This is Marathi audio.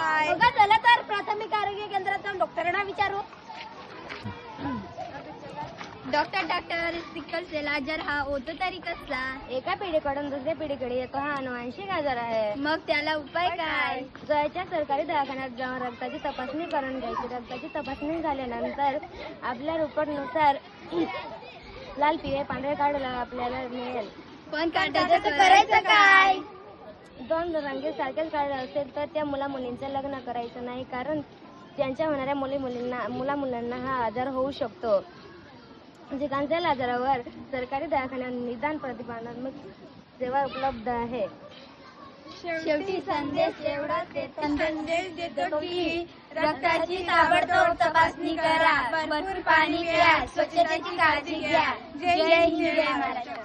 काय? बघा चला तर प्राथमिक आरोग्य केंद्रात जाऊन डॉक्टरांना विचारू. डॉक्टर सिकल सेल आजार हा होतो तरी कसला? एका पिढीकडून दुसऱ्या पिढीकडे येतो हा अनुवांशिक आजार आहे. मग त्याला उपाय काय? जवळच्या सरकारी दवाखान्यात जाऊन रक्ताची तपासणी करून घ्यायची. रक्ताची तपासणी झाल्यानंतर आपल्या रिपोर्टनुसार लाल पिवळे पांढरे कार्ड आपल्याला मिळेल. पण कार्डाचं करायचं काय? दोन रंगी सारखेच कार्ड असेल तर त्या मुला मुलींचं लग्न करायचं नाही, कारण त्यांच्या होणाऱ्या मुला मुलांना हा आजार होऊ शकतो. जिकांच्या आजारावर सरकारी दवाखान्यात निदान प्रतिबंधात्मक सेवा उपलब्ध आहे. शेवटी संदेश एवढाच देतो की रक्ताची ताबडतोब तपासणी करा, भरपूर पाणी प्या, स्वच्छतेची काळजी घ्या. जय हिंद, जय महाराष्ट्र.